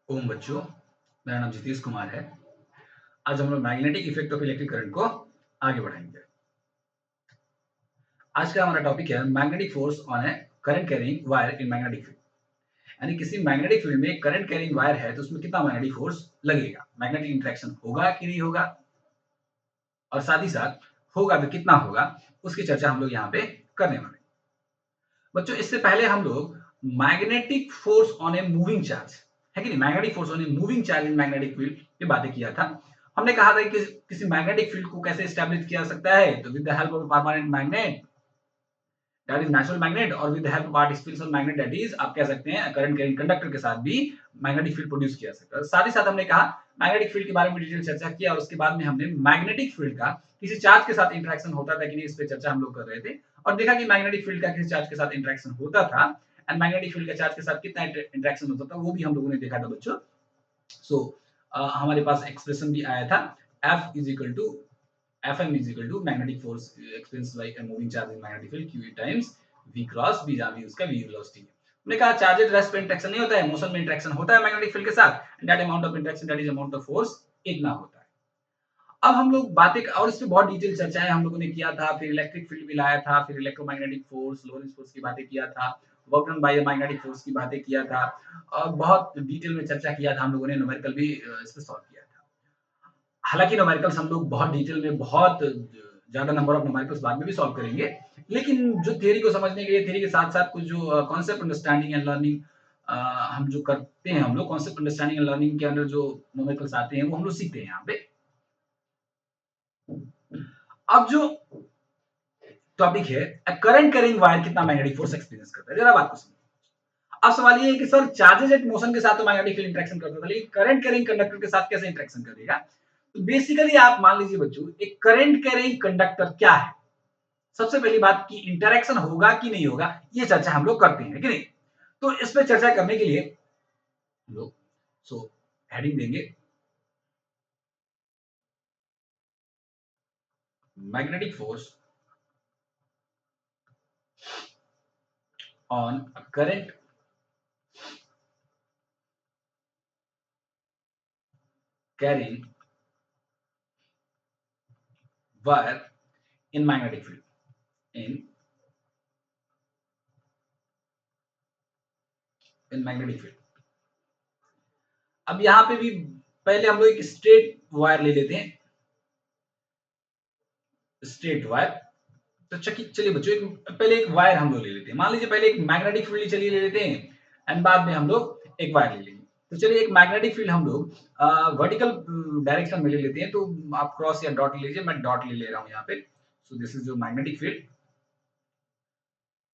ओम बच्चों, मेरा नाम जितेश कुमार है। आज हम लोग magnetic effect of electric current को आगे बढ़ाएंगे। आज का हमारा टॉपिक है magnetic force on A current carrying wire in magnetic field. यानी किसी मैग्नेटिक फील्ड में करंट कैरिंग वायर है तो उसमें कितना मैग्नेटिक फोर्स लगेगा, मैग्नेटिक इंटरेक्शन होगा कि नहीं होगा, और साथ ही साथ होगा तो कितना होगा, उसकी चर्चा हम लोग यहाँ पे करने वाले हैं। बच्चों, इससे पहले हम लोग magnetic force on a moving charge है कि नहीं, magnetic force on a moving charge in magnetic field पे बातें किया था। हमने कहा था कि किसी मैग्नेटिक फील्ड को कैसे एस्टैब्लिश किया जा सकता है, तो with the help of permanent magnet that is natural magnet, और with the help of artificial magnet that is, आप कह सकते हैं, करंट कैरिंग कंडक्टर के साथ भी मैग्नेटिक फील्ड प्रोड्यूस किया जा सकता है। साथ ही साथ हमने कहा मैग्नेटिक फील्ड के बारे में डिटेल चर्चा किया, और उसके बाद में हमने मैग्नेटिक फील्ड का किसी चार्ज के साथ इंटरेक्शन होता था कि नहीं, इस पे चर्चा हम लोग कर रहे थे, और देखा कि मैग्नेटिक फील्ड का किसी चार्ज के साथ इंटरेक्शन होता था, एंड मैग्नेटिक फील्ड का चार्ज के साथ कितना इंटरेक्शन होता था वो भी हम लोगों ने देखा था बच्चों। सो हमारे पास एक्सप्रेशन भी आया था, F is equal to Fm is equal to magnetic force experienced by a moving charge in magnetic field Q times V cross V, जहाँ भी उसका V वेलोसिटी है। हमने कहा चार्जेस रेस्ट पे इंटरेक्शन नहीं होता है, मोशन में इंटरेक्शन होता है मैग्नेटिक फील्ड के साथ, and that amount of interaction that is amount of force इतना होता है। अब हम लोग बातें, और इस पे बहुत डिटेल चर्चाएं हम लोगों ने किया था, फिर इलेक्ट्रिक फील्ड भी लाया था, फिर इलेक्ट्रोमैग्नेटिक फोर्स, लोरेंट्ज फोर्स की बातें किया था, work done by magnetic force की बातें किया था, और बहुत डिटेल में चर्चा किया था हम लोगों ने, न्यूमेरिकल भी इस पे सॉल्व किया था। हालांकि न्यूमेरिकल्स हम लोग बहुत डिटेल में, बहुत ज्यादा नंबर ऑफ न्यूमेरिकल्स बाद में भी सॉल्व करेंगे, लेकिन जो थ्योरी को समझने के लिए, थ्योरी के साथ साथ कुछ जो कॉन्सेप्ट अंडरस्टैंडिंग एंड लर्निंग हम जो करते हैं, हम लोग कॉन्सेप्ट अंडरस्टैंडिंग एंड लर्निंग के अंदर जो न्यूमेरिकल्स आते हैं वो हम लोग सीखते हैं यहाँ पे। अब जो टॉपिक है, करंट कैरिंग वायर कितना मैग्नेटिक फोर्स एक्सपीरियंस करता है, जरा बात को समझिए। अब सवाल ये है कि सर चार्जेस एट मोशन के साथ तो मैग्नेटिक फील्ड इंटरेक्शन करता था, लेकिन करंट कैरिंग कंडक्टर के साथ कैसे इंटरेक्शन करेगा? तो बेसिकली आप मान लीजिए बच्चों, एक करंट कैरिंग कंडक्टर क्या है। सबसे पहली बात की इंटरेक्शन होगा कि नहीं होगा, ये चर्चा हम लोग करते हैं कि नहीं। तो इस पे चर्चा करने के लिए हम लोग हेडिंग देंगे magnetic force on current carrying wire in magnetic field in magnetic field. अब यहां पे भी पहले हम लोग एक स्ट्रेट वायर ले लेते हैं, स्ट्रेट वायर। तो चलिए बच्चों, पहले एक वायर हम लोग ले लेते हैं। मान लीजिए पहले एक मैग्नेटिक फील्ड चलिए ले लेते हैं, एंड बाद में हम लोग एक वायर ले लेंगे। तो चलिए एक मैग्नेटिक फील्ड हम लोग वर्टिकल डायरेक्शन में ले लेते हैं, तो आप क्रॉस या डॉट ले लीजिए, मैं डॉट ले रहा हूं यहाँ पे। सो दिस इज जो magnetic field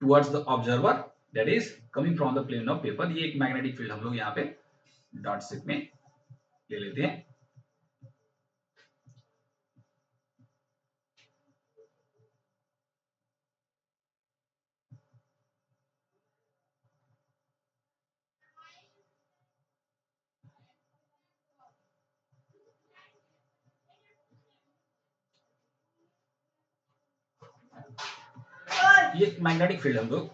towards the observer that is coming from the plane of paper. ये एक मैग्नेटिक फील्ड हम लोग यहाँ पे डॉट शेप में ले लेते हैं। ये मैग्नेटिक फील्ड हम लोग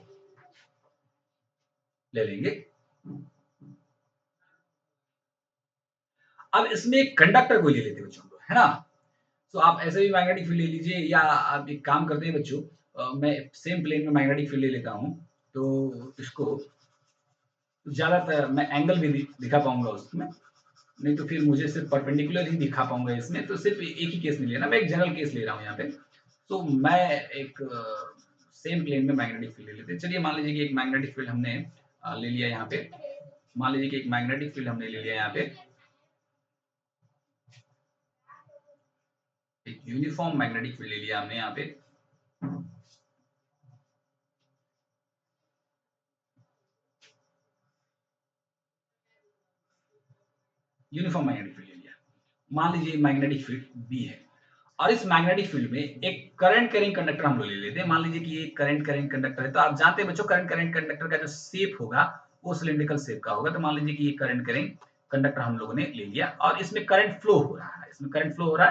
ले लेंगे। अब इसमें एक कंडक्टर को ले लेते हैं बच्चों, है ना। तो आप ऐसे भी मैग्नेटिक फील्ड ले लीजिए, या आप एक काम करते हैं बच्चों, मैं सेम प्लेन में मैग्नेटिक फील्ड ले लेता हूं, तो इसको ज्यादातर मैं एंगल भी दिखा पाऊंगा उसमें, नहीं तो फिर मुझे सिर्फ परपेंडिकुलर ही दिखा पाऊंगा इसमें। तो सिर्फ एक ही केस नहीं लेना, मैं एक जनरल केस ले रहा हूँ यहाँ पे। तो मैं एक सेम प्लेन में मैग्नेटिक फील्ड ले लेते हैं। चलिए मान लीजिए कि एक मैग्नेटिक फील्ड हमने ले लिया यहाँ पे। मान लीजिए कि एक मैग्नेटिक फील्ड हमने ले लिया यहाँ पे, एक यूनिफॉर्म मैग्नेटिक फील्ड ले लिया हमने यहाँ पे। यूनिफॉर्म मैग्नेटिक फील्ड ले लिया। मान लीजिए मैग्नेटिक फील्ड बी है, और इस मैग्नेटिक फील्ड में एक करंट कैरिंग कंडक्टर हम लोग ले लेते हैं। मान लीजिए कि ये करंट कैरिंग कंडक्टर है, तो आप जानते हैं बच्चों करंट कैरिंग कंडक्टर का जो शेप होगा वो सिलिंड्रिकल शेप का होगा। तो मान लीजिए कि ये करंट कैरिंग कंडक्टर हम लोगों ने ले लिया, और इसमें करंट फ्लो हो रहा है, इसमें करंट फ्लो हो रहा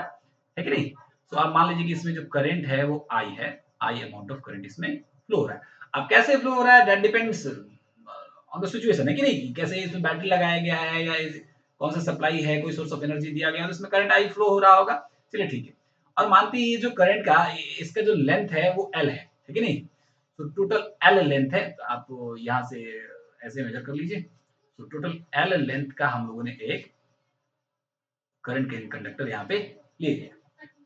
है कि नहीं। तो आप मान लीजिए कि इसमें जो करंट है वो आई है, आई अमाउंट ऑफ करंट इसमें फ्लो हो रहा है। अब कैसे फ्लो हो रहा है, that depends on the situation है कि नहीं, कैसे इसमें बैटरी लगाया गया है या कौन सा सप्लाई है, कोई सोर्स ऑफ एनर्जी दिया गया है तो इसमें करंट आई फ्लो हो रहा होगा। चलिए ठीक है। और मानते हैं ये जो करंट का इसका जो लेंथ है वो एल है, ठीक है नहीं। तो टोटल एल लेंथ है, तो आप यहाँ से ऐसे मेजर कर लीजिए। तो टोटल एल लेंथ का हम लोगों ने एक करंट कैरिंग कंडक्टर यहाँ पे ले लिया,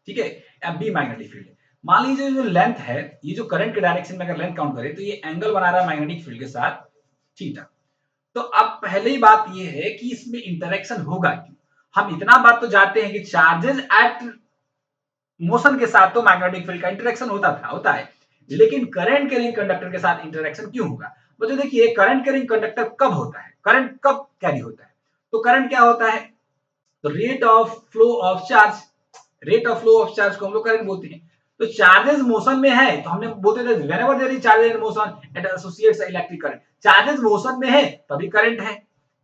ठीक है। अब बी मैग्नेटिक फील्ड है। मान लीजिए जो लेंथ है, ये जो करंट के डायरेक्शन में अगर लेंथ काउंट करें तो ये एंगल बना रहा है मैग्नेटिक फील्ड के साथ थीटा। तो अब पहले ही बात ये है कि इसमें इंटरेक्शन होगा क्यों। हम इतना बात तो जानते हैं कि चार्जेस एट मोशन के साथ तो मैग्नेटिक फील्ड का इंटरेक्शन होता है, लेकिन करंट कैरिंग कंडक्टर के साथ इंटरेक्शन क्यों होगा। तो देखिए करंट कैरिंग कंडक्टर कब होता है, करंट कब कैरी होता है। तो करंट क्या होता है, तो rate of flow of charge, rate of flow of charge को हम लोग करंट बोलते हैं। तो चार्जेस मोशन में है तो हमने बोलते थे whenever there is charges in motion it associates electric current. Charges motion में है तभी करंट है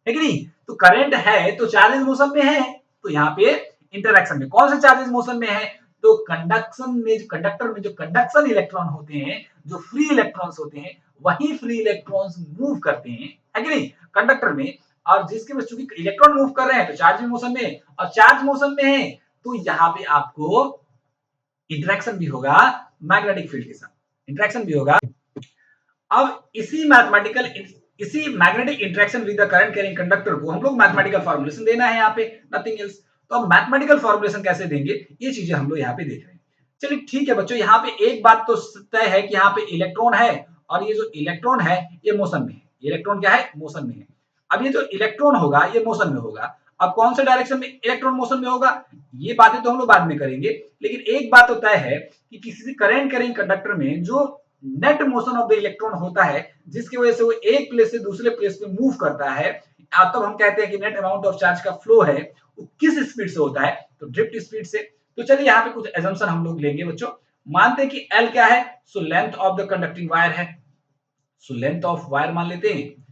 कि नहीं। तो करंट है तो चार्जेस मोशन में है, तो यहाँ पे इंटरेक्शन में कौन से चार्जेस मोशन में है, तो कंडक्शन में, कंडक्टर में जो कंडक्शन इलेक्ट्रॉन होते हैं, जो फ्री इलेक्ट्रॉन्स होते हैं, वही फ्री इलेक्ट्रॉन्स मूव करते हैं, है कि नहीं, कंडक्टर में। और जिसके वजह से इलेक्ट्रॉन मूव कर रहे हैं तो चार्ज भी मोशन में है, और चार्ज मोशन में है तो यहाँ पे आपको इंटरेक्शन भी होगा मैग्नेटिक फील्ड के साथ, इंटरेक्शन भी होगा। अब इसी magnetic interaction with the current carrying conductor को हम लोग मैथमेटिकल फॉर्मुलेशन देना है यहाँ पे, नथिंग एल्स। तो अब मैथमेटिकल फॉर्मुलेशन कैसे देंगे ये चीजें हम लोग यहाँ पे देख रहे हैं। चलिए ठीक है बच्चों, यहाँ पे एक बात तो तय है कि यहाँ पे इलेक्ट्रॉन है, और ये जो इलेक्ट्रॉन है ये मोशन में है। इलेक्ट्रॉन क्या है, मोशन में है। अब ये जो इलेक्ट्रॉन होगा ये मोशन में होगा। अब कौन से डायरेक्शन में इलेक्ट्रॉन मोशन में होगा, ये बातें तो हम लोग बाद में करेंगे, लेकिन एक बात तो तय है कि किसी करंट कैरिंग कंडक्टर में जो net motion of the electron होता है, जिसकी वजह से वो एक प्लेस से दूसरे प्लेस में मूव करता है, तब हम कहते हैं कि नेट अमाउंट ऑफ चार्ज का फ्लो है वो किस स्पीड से होता है, तो ड्रिफ्ट स्पीड से। तो चलिए यहाँ पे कुछ एजम्पशन हम लोग लेंगे बच्चों। मानते हैं कि एल क्या है, so length of the conducting wire है, सो लेंथ ऑफ वायर मान लेते हैं।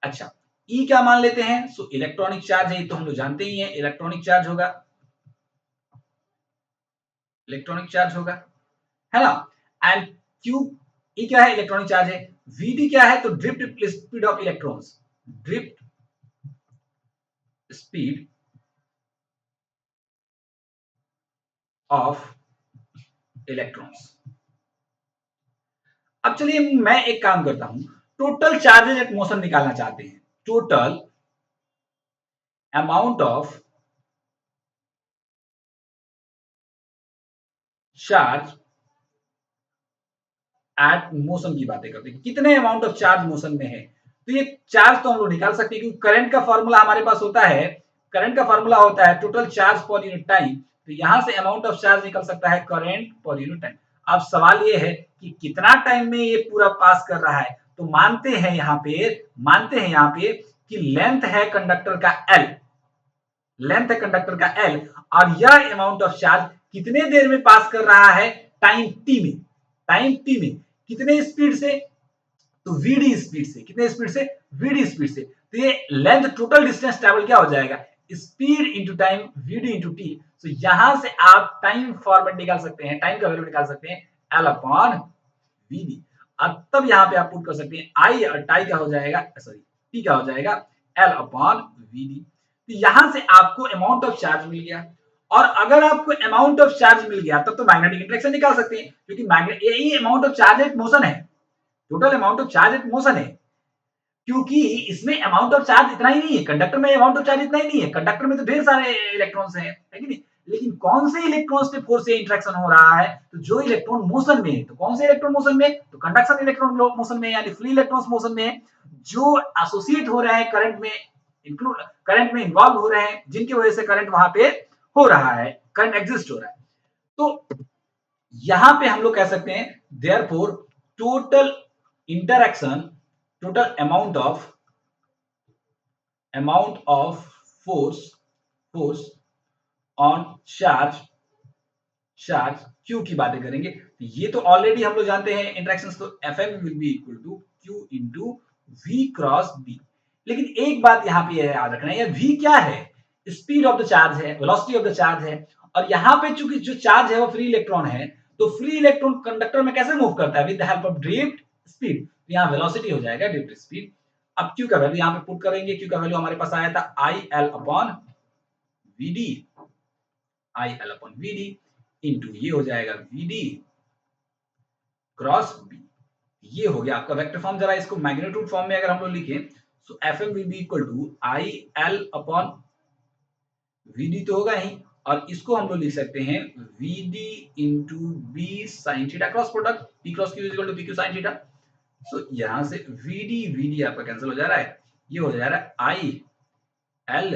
अच्छा ई क्या मान लेते हैं, सो इलेक्ट्रॉनिक चार्ज है, तो हम लोग जानते ही हैं इलेक्ट्रॉनिक चार्ज होगा, इलेक्ट्रॉनिक चार्ज होगा, है ना। एंड क्यू ई क्या है, इलेक्ट्रॉनिक चार्ज है। वीडी क्या है, तो drift speed of electrons, drift speed of electrons. अब चलिए मैं एक काम करता हूं, टोटल चार्जेज एट मोशन निकालना चाहते हैं, total amount of charge at motion की बातें करते हैं, कितने अमाउंट ऑफ चार्ज मोशन में है। तो ये चार्ज तो हम लोग निकाल सकते हैं क्योंकि करंट का फॉर्मूला हमारे पास होता है, करंट का फॉर्मूला होता है total charge per unit time. तो यहां से अमाउंट ऑफ चार्ज निकल सकता है करंट पर यूनिट टाइम। अब सवाल ये है कि कितना टाइम में ये पूरा पास कर रहा है। तो मानते हैं यहाँ पे कि लेंथ है कंडक्टर का एल, लेंथ है कंडक्टर का एल, और यह अमाउंट ऑफ चार्ज कितने देर में पास कर रहा है, टाइम टी में, टाइम टी में कितने स्पीड से, तो वीडी स्पीड से, कितने स्पीड से, वीडी स्पीड से। तो ये लेंथ टोटल डिस्टेंस ट्रेवल क्या हो जाएगा, speed into time, VD into T. तो यहां से आप टाइम फॉर्मेट निकाल सकते हैं, टाइम का वैल्यू निकाल सकते हैं एल अपॉन वीडी। अब तब यहां पे आप पुट कर सकते हैं आई और टाई का हो जाएगा, सॉरी टी का हो जाएगा एल अपॉन वीडी। तो यहां से आपको अमाउंट ऑफ चार्ज मिल गया, और अगर आपको अमाउंट ऑफ चार्ज मिल गया तब तो मैग्नेटिक इंटरेक्शन निकाल सकते हैं, क्योंकि मैग्नेट यही amount of charge at motion है, total amount of charge at motion है। क्योंकि इसमें अमाउंट ऑफ चार्ज इतना ही नहीं है, कंडक्टर में अमाउंट ऑफ चार्ज इतना ही नहीं है, कंडक्टर में तो ढेर सारे इलेक्ट्रॉन्स हैं, है कि नहीं। लेकिन कौन से इलेक्ट्रॉन्स पे फोर्स से इंटरेक्शन हो रहा है, तो जो इलेक्ट्रॉन मोशन में है, तो कौन से इलेक्ट्रॉन मोशन में, तो कंडक्शन इलेक्ट्रॉन मोशन में, यानी फ्री इलेक्ट्रॉन्स मोशन में है, जो एसोसिएट हो रहे हैं करंट में, इंक्लूड करंट में इन्वॉल्व हो रहे हैं, जिनकी वजह से करंट वहां पे हो रहा है, करंट एग्जिस्ट हो रहा है। तो यहां पे हम लोग कह सकते हैं therefore total interaction, total amount of force on charge Q की बातें करेंगे। ये तो ऑलरेडी हम लोग जानते हैं इंटरेक्शंस, तो Fm will be equal to Q into V cross B। लेकिन एक बात यहाँ पे याद रखना है, V क्या है, स्पीड ऑफ द चार्ज है, वेलोसिटी ऑफ द चार्ज है, और यहाँ पे चूंकि जो चार्ज है वो फ्री इलेक्ट्रॉन है, तो फ्री इलेक्ट्रॉन कंडक्टर में कैसे मूव करता है, with the help of drift speed. यहाँ वेलोसिटी हो जाएगा ड्रिफ्ट स्पीड। अब Q का वैल्यू यहाँ पे पुट करेंगे। Q का वैल्यू हमारे पास आया था IL upon VD, IL upon VD into ये हो जाएगा VD क्रॉस B। ये हो गया आपका वेक्टर फॉर्म। जरा इसको मैग्नीट्यूड फॉर्म में अगर हम लोग लिखें तो FM will be equal to IL upon VD तो होगा ही, और इसको हम लोग लिख सकते हैं VD into B sine theta cross product P cross Q is equal to PQ sine theta. So यहां से VD आपका कैंसिल हो जा रहा है, ये हो जा रहा है IL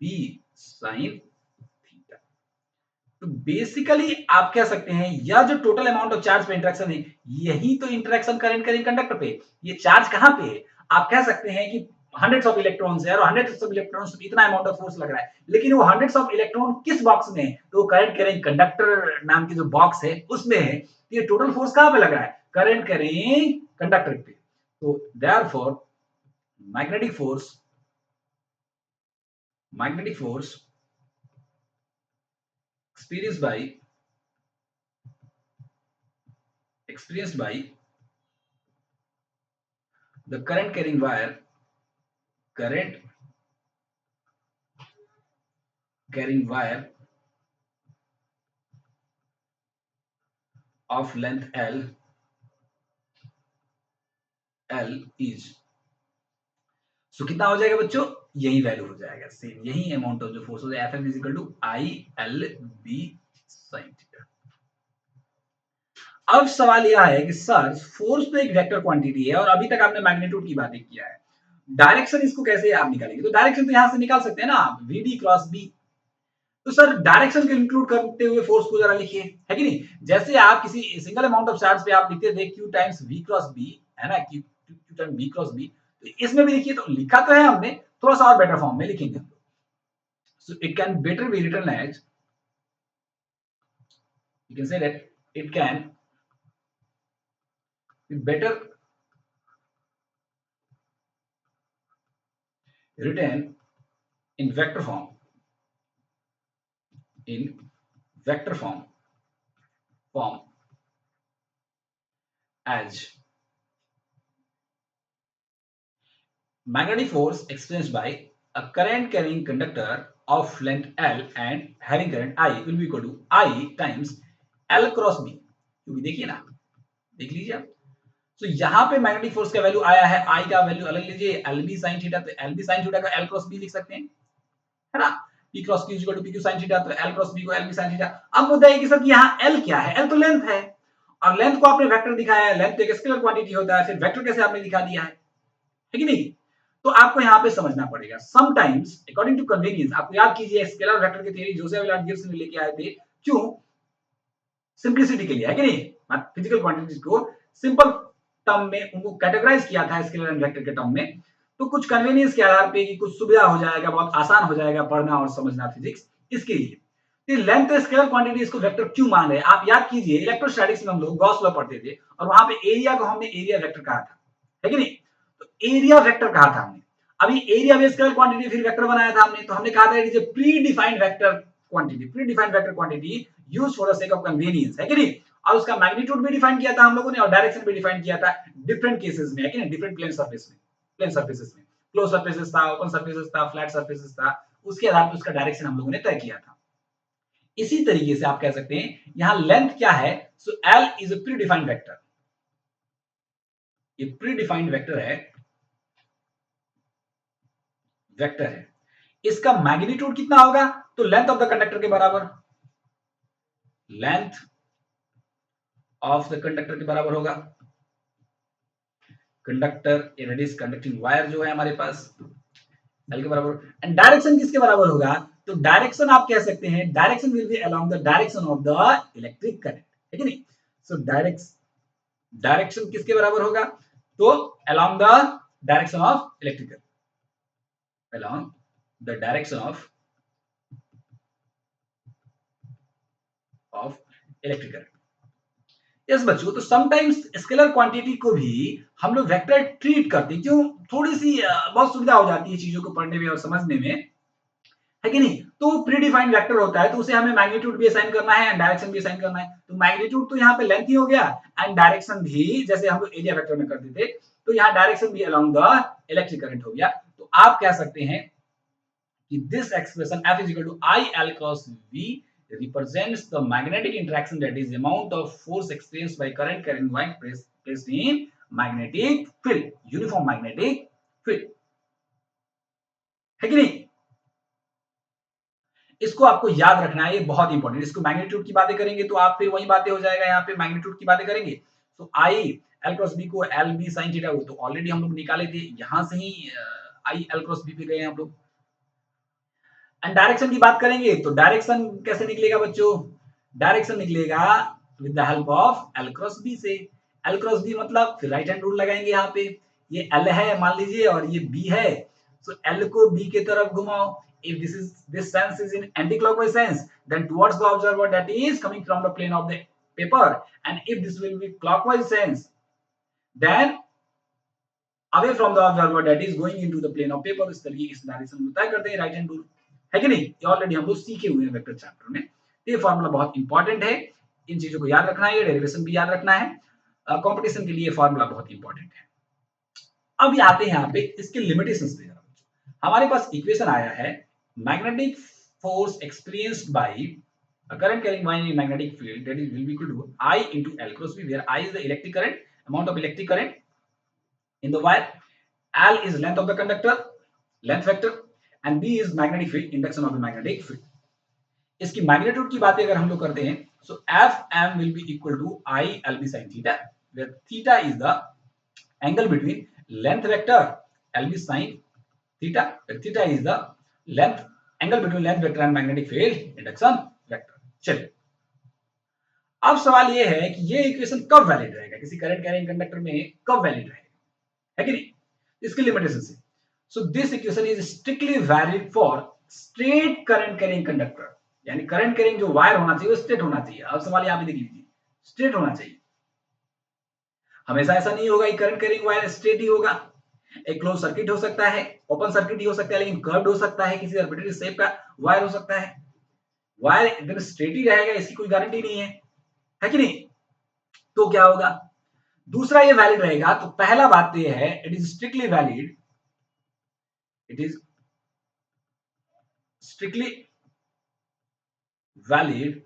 B साइन थीटा। तो बेसिकली आप कह सकते हैं यह जो टोटल अमाउंट ऑफ चार्ज पे इंटरेक्शन है, यही तो इंटरेक्शन करंट करेंगे कंडक्टर पे। ये चार्ज कहां पे है? आप कह सकते हैं कि हंड्रेड्स ऑफ इलेक्ट्रॉन्स है और हंड्रेड्स ऑफ इलेक्ट्रॉन्स पे इतना अमाउंट ऑफ फोर्स लग रहा है, लेकिन वो हंड्रेड्स ऑफ इलेक्ट्रॉन किस बॉक्स में है? तो वो करंट कैरिंग कंडक्टर नाम की जो बॉक्स है उसमें है। तो ये टोटल फोर्स कहां पे लग रहा है? करंट कैरिंग कंडक्टर पे। तो therefore magnetic force experienced by the current carrying wire of length L is, सो कितना हो जाएगा बच्चों? यही वैल्यू हो जाएगा, सेम यही अमाउंट ऑफ जो फोर्स हो जाएगा। FM is equal to ILB sin theta. अब सवाल यह है कि सर फोर्स तो एक वेक्टर क्वांटिटी है और अभी तक आपने मैग्नीट्यूड की बातें किया है, डायरेक्शन इसको कैसे आप निकालेंगे? तो डायरेक्शन तो यहां से निकाल सकते हैं ना आप, VD क्रॉस B। तो सर डायरेक्शन को इंक्लूड करते हुए फोर्स को जरा लिखिए, है कि नहीं? जैसे आप किसी सिंगल अमाउंट ऑफ चार्ज पे आप लिखते थे Q times V cross B, है ना, Q times V cross B। तो इसमें भी लिखिए, तो लिखा तो है हमने, थोड़ा सा और बेटर फॉर्म में लिखेंगे हम। So it can better be written as, you can say that it can be better written in vector form, form as magnetic force experienced by a current carrying conductor of length L and having current I will be equal to I times L cross B। क्योंकि देखिए ना, देख लीजिए आप, तो यहाँ पे magnetic force का वैल्यू आया है, I का वैल्यू अलग लीजिए, LB sin थीटा, तो LB sin थीटा का L क्रॉस B लिख सकते हैं, है ना। P cross Q equal to PQ sin theta, तो L क्रॉस B को LB sin थीटा। अब मुद्दा है कि सर यहाँ L क्या है? L तो लेंथ है, और लेंथ को आपने वेक्टर दिखाया है, लेंथ एक स्केलर क्वांटिटी होता है, फिर वेक्टर कैसे आपने दिखा दिया है कि नहीं? तो आपको यहाँ पे समझना पड़ेगा, समटाइम्स अकॉर्डिंग टू कन्वीनियंस। आप याद कीजिए स्केलर वेक्टर की थ्योरी जोसेफ एलियट गिब्स ने लेके आए थे, क्यों? सिंपलिसिटी के लिए, है कि नहीं? फिजिकल क्वांटिटीज को सिंपल टर्म में उनको कैटेगराइज किया था स्केलर एंड वेक्टर के टर्म में। तो कुछ कन्वीनियंस के आधार पे कि कुछ सुविधा हो जाएगा, बहुत आसान हो जाएगा पढ़ना और समझना फिजिक्स, इसके लिए लेंथ स्केलर क्वांटिटी इसको वेक्टर क्यों मान रहे हैं? आप याद कीजिए इलेक्ट्रोस्टैटिक्स में हम लोग गॉस लॉ पढ़ते थे और वहां पे एरिया को हमने एरिया वेक्टर कहा था, है कि नहीं? तो एरिया वेक्टर कहा था हमने। अभी एरिया में स्केलर क्वांटिटी फिर वेक्टर बनाया था हमने, तो हमने कहा था it is a pre defined vector quantity used for the sake of convenience, है कि नहीं? और उसका मैग्नीट्यूड भी डिफाइन किया था हम लोगों ने और डायरेक्शन भी डिफाइन किया था डिफरेंट केसेस में, है कि नहीं? डिफरेंट प्लेन सर्फेसेस में क्लोज सर्फेसेस था, ओपन सर्फेसेस था, फ्लैट सर्फेसेस था, उसके आधार पर उसका डायरेक्शन हम लोगों ने तय किया था। इसी तरीके से आप कह सकते हैं यहां लेंथ क्या है? सो L is a pre defined vector, ये प्री डिफाइंड वेक्टर है। इसका मैग्नीट्यूड कितना होगा? तो लेंथ ऑफ द कंडक्टर के बराबर, लेंथ ऑफ द कंडक्टर के बराबर होगा। Conductor that is conducting wire जो है हमारे पास, L के बराबर। एंड डायरेक्शन किसके बराबर होगा? तो डायरेक्शन आप कह सकते हैं direction will be along the direction of the electric current, है कि नहीं? सो डायरेक्शन किसके बराबर होगा? तो along the direction of electric current, along the direction of electric current. Yes बच्चों, तो समटाइम्स स्केलर क्वांटिटी को भी हम लोग वेक्टर ट्रीट करते हैं, क्यों? थोड़ी सी बहुत सुविधा हो जाती है चीजों को पढ़ने में और समझने में, है कि नहीं? तो प्री डिफाइंड वेक्टर होता है, तो उसे हमें मैग्नीट्यूड भी असाइन करना है एंड डायरेक्शन भी असाइन करना है। तो मैग्नीट्यूड तो यहाँ पे लेंथ ही हो गया एंड डायरेक्शन भी जैसे हम लोग एरिया वेक्टर में करते थे, तो यहाँ डायरेक्शन भी अलोंग द इलेक्ट्रिक करंट हो गया। तो आप कह सकते हैं कि this expression F is equal to IL cross V represents the magnetic interaction, that is amount of force experienced by current carrying wire placed in magnetic field, uniform magnetic field, है कि नहीं? इसको आपको याद रखना है, ये बहुत इंपॉर्टेंट। इसको मैग्नीट्यूड की बातें करेंगे तो आप फिर वही बातें हो जाएगा, यहाँ पे मैग्नीट्यूड की बातें करेंगे तो आई एल क्रॉस बी को एल बी साइन थीटा, वो तो ऑलरेडी हम लोग निकाले थे, यहां से ही आई एल क्रॉस बी पे गए हम लोग। एंड डायरेक्शन की बात करेंगे तो डायरेक्शन कैसे निकलेगा बच्चों? डायरेक्शन निकलेगा with the help of L cross B से। एल क्रॉस बी मतलब फिर राइट हैंड रूल लगाएंगे, यहाँ पे ये एल है मान लीजिए और ये बी है, सो एल को बी के तरफ घुमाओ। if this sense is in anti-clockwise sense, then towards the observer that is coming from the plane of the paper, and if this will be clockwise sense, then away from the observer that is going into the plane of paper। इस तरीके की direction में तय करते हैं right hand rule, है कि नहीं? ये ऑलरेडी हम लोग सीखे हुए हैं वेक्टर चैप्टर में। ये फॉर्मूला बहुत इंपॉर्टेंट है, इन चीजों को याद रखना है, डेरिवेशन भी याद रखना है, कंपटीशन के लिए फॉर्मूला बहुत इंपॉर्टेंट है। अब आते हैं यहाँ पे इसके लिमिटेशंस पे। हमारे पास इक्वेशन आया है magnetic force experienced by a current carrying wire in magnetic field, that is will be equal to I into L cross B, where I is the electric current, amount of electric current in the wire, L is length of the conductor, length vector, and B is magnetic field, induction of the magnetic field। इसकी magnitude की बातें अगर हम लोग करते हैं so Fm will be equal to I L B sin theta, where theta is the angle between length vector L B sin theta, where theta is the length angle between length vector and magnetic field induction vector। चलिए, अब सवाल ये है कि ये equation कब valid रहेगा, किसी करंट कैरिंग कंडक्टर में कब वैलिड रहेगा, है कि नहीं? इसकी लिमिटेशन से so this equation is strictly valid for straight current carrying conductor, यानी करंट कैरिंग जो वायर होना चाहिए वो स्ट्रेट होना चाहिए। अब सवाल यहां पे देख लीजिए, स्ट्रेट होना चाहिए। हमेशा ऐसा नहीं होगा कि करंट कैरिंग वायर स्ट्रेट ही होगा, एक क्लोज सर्किट हो सकता है, ओपन सर्किट ही हो सकता है, लेकिन कर्व्ड हो सकता है, किसी आर्बिट्ररी शेप का वायर हो सकता है। वायर एकदम स्ट्रेट ही रहेगा इसकी कोई गारंटी नहीं है कि नहीं? तो क्या होगा? दूसरा ये वैलिड रहेगा, तो पहला बात तो ये है it is strictly valid, it is strictly valid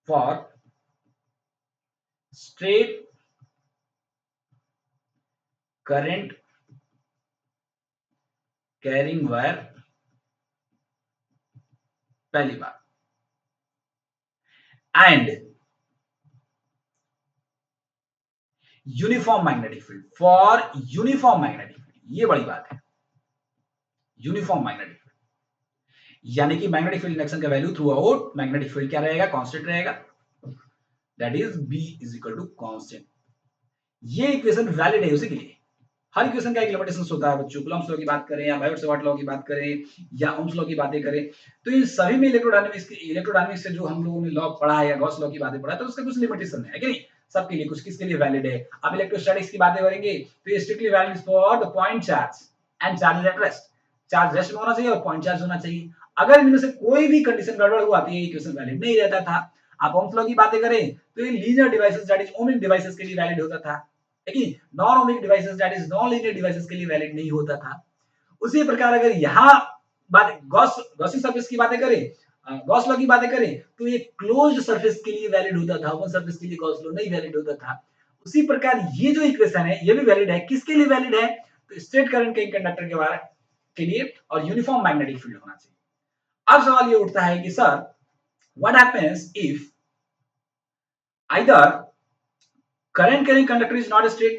for straight current carrying wire, पहली बात। And uniform magnetic field, for uniform magnetic field, ये बड़ी बात है, यूनिफॉर्म मैग्नेटिक फील्ड, यानी कि मैग्नेटिक फील्ड इंडक्शन का value throughout magnetic field क्या रहेगा? कांस्टेंट रहेगा, that is B is equal to constant. ये इक्वेशन वैलिड है उसी के लिए। हर इक्वेशन का एक लिमिटेशन होता है बच्चों, कूलम्ब्स लॉ की बात करें या बायोट-सावर्ट लॉ की बात करें या ओम्स लॉ की बातें करें, तो इन सभी में इलेक्ट्रोडायनामिक्स से जो हम लोगों ने लॉ पढ़ा है या गॉस लॉ की बातें पढ़ा है, तो उसका कुछ लिमिटेशन है कि नहीं? सबके लिए कुछ किसके लिए वैलिड है। अब इलेक्ट्रोस्टैटिक्स की बातें करेंगे तो ये strictly valid for the point charge and charge at rest. Charge rest में होना चाहिए और पॉइंट चार्ज होना चाहिए। अगर इनमें से कोई भी कंडीशन गड़बड़ हुआ तो ये इक्वेशन वैलिड नहीं रहता था। आप ओम्स लॉ की बातें करें तो ये linear devices that is ohmic devices के लिए वैलिड होता था, लेकिन non ohmic devices that is non linear devices के लिए वैलिड नहीं होता था। उसी प्रकार अगर यहाँ बात गॉसियन सरफेस की बातें करें, गॉस लॉ की बातें करें तो ये क्लोज्ड सरफेस के लिए वैलिड होता था, ओपन सरफेस के लिए गॉस लॉ नहीं वैलिड होता था। उसी प्रकार ये जो इक्वेशन है ये भी वैलिड है, किसके लिए वैलिड है? तो स्ट्रेट करंट के कंडक्टर के बारे के लिए और यूनिफॉर्म मैग्नेटिक फील्ड होना चाहिए। अब सवाल ये उठता है कि sir what happens if either current carrying conductor is not straight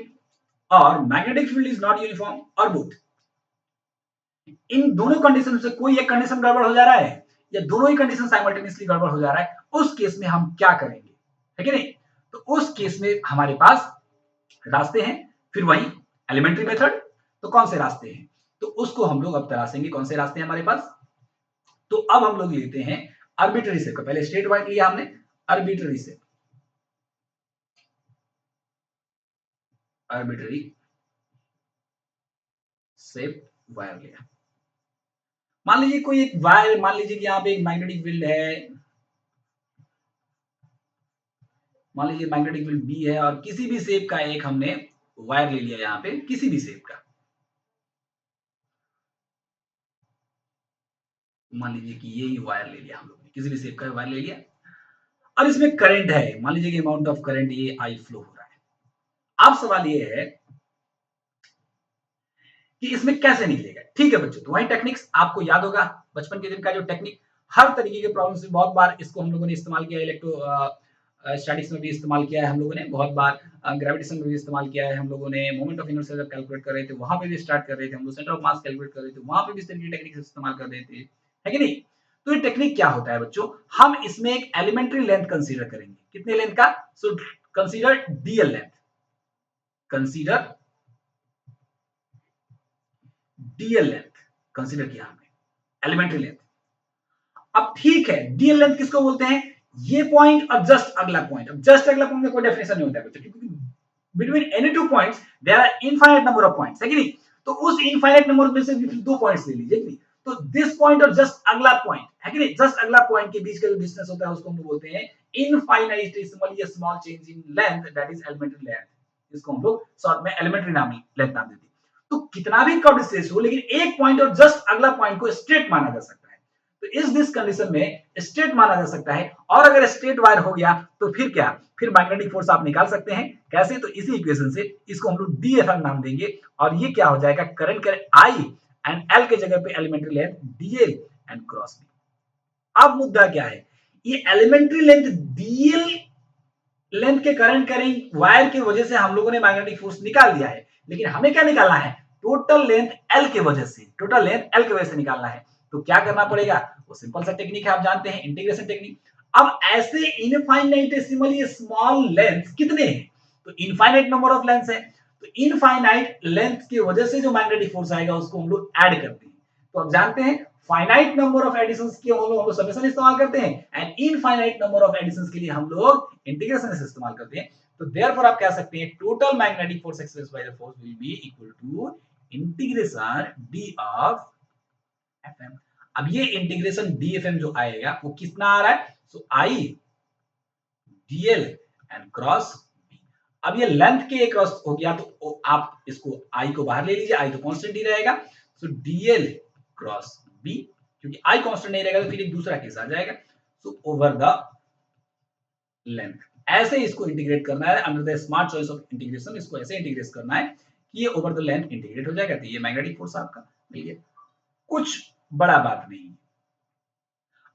or magnetic field is not uniform or both। इन दोनों कंडीशन से कोई एक कंडीशन गड़बड़ हो जा रहा है या दोनों ही कंडीशन साइमल्टेनियसली गड़बड़ हो जा रहा है, उस केस में हम क्या करेंगे, है कि नहीं? तो उस केस में हमारे पास रास्ते हैं, फिर वही एलिमेंट्री मेथड। तो कौन से रास्ते हैं? तो उसको हम लोग अब तलाशेंगे, कौन से रास्ते हैं हमारे पास। तो अब हम लोग लेते हैं आर्बिट्ररी शेप का, पहले स्ट्रेट वायर लिया हमने, arbitrary shape, arbitrary shape wire लिया। मान लीजिए कोई एक वायर, मान लीजिए कि यहाँ पे एक मैग्नेटिक फील्ड है, मान लीजिए मैग्नेटिक फील्ड बी है और किसी भी शेप का एक हमने वायर ले लिया यहाँ पे किसी भी शेप का, मान लीजिए कि ये ही वायर ले लिया हम लोग ने, किसी भी शेप का वायर ले लिया। अब इसमें करंट है, मान लीजिए कि अमाउंट ऑफ करंट ये आई फ्लो हो रहा है। अब सवाल ये है कि इसमें कैसे निकलेगा। ठीक है बच्चों, तो वही टेक्निक्स आपको याद होगा, बचपन के दिन का जो टेक्निक, हर तरीके के प्रॉब्लम्स में बहुत बार इसको हम लोगों ने इस्तेमाल किया है। इलेक्ट्रो स्टैटिक्स में भी इस्तेमाल किया है हम लोगों ने बहुत बार, ग्रेविटेशन में भी इस्तेमाल किया है हम लोगों ने, मोमेंट ऑफ इनर्शिया जब कैलकुलेट कर रहे थे वहां पे भी स्टार्ट कर रहे थे हम लोग, सेंटर ऑफ मास कैलकुलेट कर रहे थे वहां पे भी इस तरीके की टेक्निक इस्तेमाल कर रहे थे, है कि नहीं। तो ये टेक्निक क्या होता है बच्चों, हम इसमें एक एलिमेंट्री लेंथ कंसीडर करेंगे। कितने लेंथ का? So consider DL length, consider DL length consider किया हमने, एलिमेंट्री लेंथ। अब ठीक है, डीएल लेंथ किसको बोलते हैं? ये पॉइंट और जस्ट अगला पॉइंट। अब जस्ट अगला पॉइंट में कोई डेफिनेशन नहीं होता है बच्चों, क्योंकि between any two points there are infinite number of points, है कि नहीं। तो उस इनफाइनाइट नंबर में से दो पॉइंट्स ले लीजिए, कि तो दिस पॉइंट और जस्ट अगला पॉइंट, है कि नहीं, जस्ट अगला पॉइंट के बीच का जो डिस्टेंस होता है उसको हम बोलते हैं इनफाइनाइटेसिमल या small change in length, that is elementary length. इसको हम लोग शॉर्ट में एलिमेंट्री नाम लेंथ नाम देते हैं। तो कितना भी कर्व डिस्टेंस हो, लेकिन एक पॉइंट और जस्ट अगला पॉइंट को स्ट्रेट माना जा सकता है। तो इस दिस कंडीशन में स्ट्रेट माना जा सकता है, और अगर स्ट्रेट वायर हो गया तो फिर क्या, फिर मैग्नेटिक फोर्स आप निकाल सकते हैं। कैसे? तो इसी इक्वेशन से इसको हम लोग डीएफएम नाम देंगे, और ये क्या हो जाएगा, करंट के आई एंड एल के जगह पे elementary length DL and cross B. अब मुद्दा क्या है, ये एलिमेंट्री लेंथ डीएल लेंथ के करंट कैरिंग वायर की वजह से हम लोगों ने मैग्नेटिक फोर्स निकाल दिया है, लेकिन हमें क्या निकालना है, टोटल लेंथ एल की वजह से, टोटल लेंथ एल की वजह से निकालना है। तो क्या करना पड़ेगा, वो सिंपल सा टेक्निक है, आप जानते हैं, इंटीग्रेशन टेक्निक। अब ऐसे इनफाइनाइटेसिमली स्मॉल लेंथ कितने हैं, तो इनफाइनाइट नंबर ऑफ लेंथ है, तो इनफाइनाइट लेंथ की वजह से जो मैग्नेटिक फोर्स आएगा उसको हम लोग ऐड करते हैं। तो आप जानते हैं फाइनाइट नंबर ऑफ एडिशंस के हम लोग समेशन इस्तेमाल करते हैं, and infinite number of additions के लिए हम लोग इंटीग्रेशन इस्तेमाल करते हैं। तो देयरफॉर आप कह सकते हैं total magnetic force expressed by the force will be equal to integration D of FM. अब ये इंटीग्रेशन डीएफएम जो आएगा वो कितना आ रहा है, सो आई डीएल एंड क्रॉस बी। अब ये लेंथ के क्रॉस हो गया, तो आप इसको आई को बाहर ले लीजिए, आई तो कांस्टेंट ही रहेगा, सो डीएल क्रॉस बी, क्योंकि आई कांस्टेंट नहीं रहेगा तो फिर एक दूसरा केस आ जाएगा, सो ओवर द लेंथ। ऐसे इसको इंटीग्रेट करना है under the smart choice of integration, इसको ऐसे इंटीग्रेट करना है कि ये ओवर द लेंथ इंटीग्रेट हो जाएगा। तो ये मैग्नेटिक फोर्स आपका मिल गया, कुछ बड़ा बात नहीं।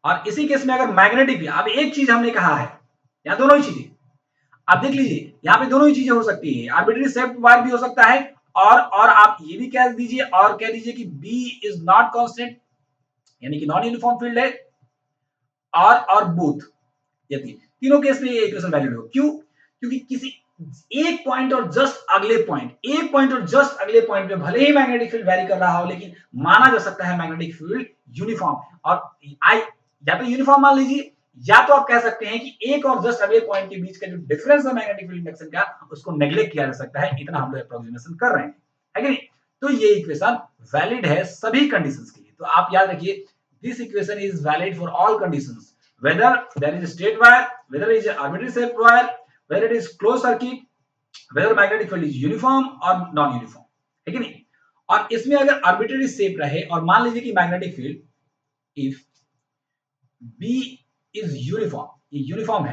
और इसी केस में अगर मैग्नेटिक भी, अब एक चीज हमने कहा है, यहाँ दोनों ही चीजें आप देख लीजिए, यहाँ पे दोनों ही चीजें हो सकती है, आर्बिट्ररी शेप्ड वायर भी हो सकता है, और आप ये भी कह दीजिए, और कह दीजिए कि बी इज नॉट कांस्टेंट, यानी कि नॉन यूनिफॉर्म फील्ड है, और बोथ, यदि तीनों केस में ये इक्वेशन वैलिड हो। क्यों? क्योंकि किसी एक पॉइंट और जस्ट अगले पॉइंट, एक पॉइंट और जस्ट अगले पॉइंट में भले ही मैग्नेटिक फील्ड वेरी कर रहा हो, लेकिन माना जा सकता है मैग्नेटिक फील्ड यूनिफॉर्म। और आई या तो यूनिफॉर्म मान लीजिए, या तो आप कह सकते हैं कि एक और जस्ट अगले पॉइंट के बीच का जो डिफरेंस है मैग्नेटिक फील्ड इंडक्शन का, उसको नेग्लेक्ट किया जा सकता है। इतना हम लोग अप्रोक्सीमेशन कर रहे हैं, है कि नहीं। तो ये इक्वेशन वैलिड है सभी कंडीशंस के लिए। तो आप याद रखिए, this equation is valid for all conditions, whether there is a straight wire, whether it is an arbitrary shaped wire, whether it is closed circuit, whether magnetic field is uniform or non uniform, है कि नहीं। और इसमें अगर arbitrary shape रहे और मान लीजिए कि magnetic field if B is uniform, ये यूनिफॉर्म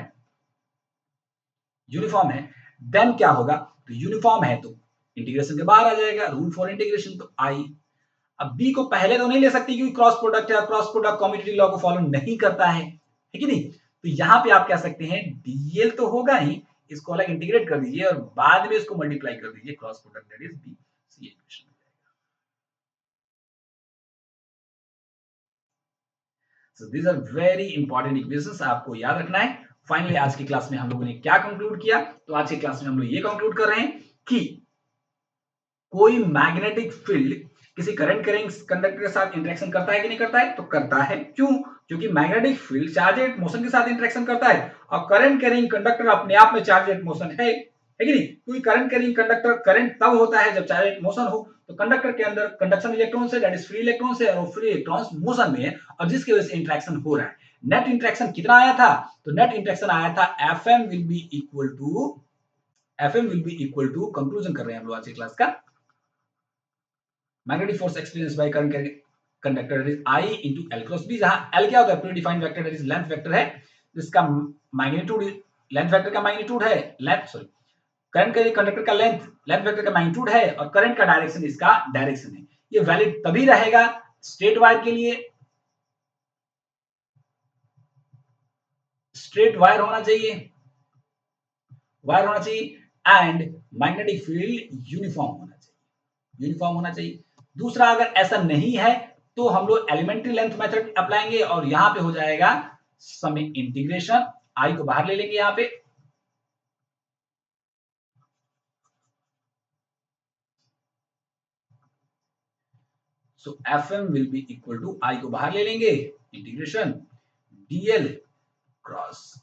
है, देन क्या होगा, तो यूनिफॉर्म है तो इंटीग्रेशन के बाहर आ जाएगा, रूल फॉर इंटीग्रेशन, तो आई। अब बी को पहले तो नहीं ले सकती क्योंकि क्रॉस प्रोडक्ट है, क्रॉस प्रोडक्ट कम्यूटेटिव लॉ को फॉलो नहीं करता है कि नहीं। तो यहां पे आप कह सकते हैं डीएल तो होगा ही, इसको अलग इंटीग्रेट कर दीजिए और बाद में इसको मल्टीप्लाई कर दीजिए cross product, that is B. सी equation. So these are very important equations, आपको याद रखना है। फाइनली आज की क्लास में हम लोगों ने क्या कंक्लूड किया, तो आज की क्लास में हम लोग ये कंक्लूड कर रहे हैं कि कोई मैग्नेटिक फील्ड किसी करंट कैरिंग कंडक्टर के साथ इंटरेक्शन करता है कि नहीं करता है, तो करता है। क्यों? क्योंकि मैग्नेटिक फील्ड चार्जेड मोशन के साथ इंटरेक्शन करता है, और करंट कैरिंग कंडक्टर अपने आप में चार्जेड मोशन है कि नहीं। क्योंकि करंट कैरिंग कंडक्टर करंट तब होता है जब चार्जेड मोशन हो, तो कंडक्टर के अंदर कंडक्शन इलेक्ट्रॉन से, दैट इज फ्री इलेक्ट्रॉन से, और फ्री इलेक्ट्रॉन्स मोशन में है, और जिसकी वजह से इंटरेक्शन हो रहा है। नेट इंटरेक्शन कितना आया था, तो नेट इंटरेक्शन आया था Fm will be equal to Fm will be equal to, conclusion कर रहे हैं हम लोग आज की क्लास का, magnetic force experience by current conductor is I into L cross B, जहां L क्या होता है, predefined vector that is length vector है, जिसका मैग्नीट्यूड, लेंथ वेक्टर का मैग्नीट्यूड है, लेंथ सॉरी करंट के कंडक्टर का लेंथ वेक्टर का मैग्नीट्यूड है, और करंट का डायरेक्शन इसका डायरेक्शन है। ये वैलिड तभी रहेगा स्ट्रेट वायर के लिए, स्ट्रेट वायर होना चाहिए, एंड मैग्नेटिक फील्ड यूनिफॉर्म होना चाहिए। दूसरा, अगर ऐसा नहीं है तो हम लोग एलिमेंट्री लेंथ मेथड अप्लाएंगे, और यहां पे हो जाएगा सम इंटीग्रेशन, आई को बाहर ले लेंगे यहां पे, so Fm will be equal to, I को बाहर ले लेंगे, इंटीग्रेशन dl क्रॉस B।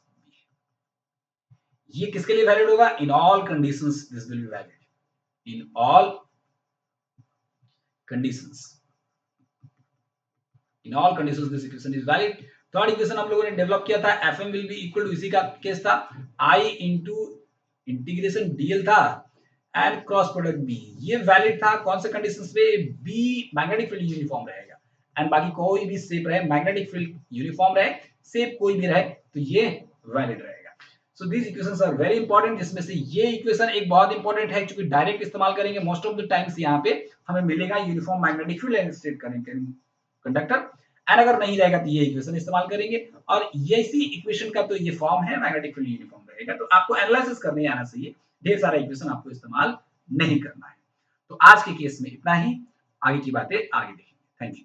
ये किसके लिए वैलिड होगा? In all conditions this will be valid, in all conditions, in all conditions this equation is valid. Third equation हम लोगों ने डेवलप किया था, Fm will be equal to, इसी का केस था, I इंटू इंटीग्रेशन dl था, एंड क्रॉस प्रोडक्ट B, ये वैलिड था कौन से कंडीशंस पे? B मैग्नेटिक फील्ड यूनिफॉर्म रहेगा, एंड बाकी कोई भी शेप रहे, मैग्नेटिक फील्ड यूनिफॉर्म रहे, शेप कोई भी रहे, तो ये वैलिड रहेगा। So these equations are very important, जिसमें से ये इक्वेशन एक बहुत इंपॉर्टेंट है, क्योंकि डायरेक्ट इस्तेमाल करेंगे मोस्ट ऑफ द टाइम्स, यहाँ पे हमें मिलेगा uniform magnetic field and straight current conductor, and अगर नहीं रहेगा तो ये इक्वेशन इस्तेमाल करेंगे, और इसी इक्वेशन का तो ये फॉर्म है, मैग्नेटिक फील्ड यूनिफॉर्म रहेगा। तो आपको एनालिसिस करने आना चाहिए, ढेर सारा इक्वेशन आपको इस्तेमाल नहीं करना है। तो आज के केस में इतना ही, आगे की बातें आगे देखेंगे। Thank you.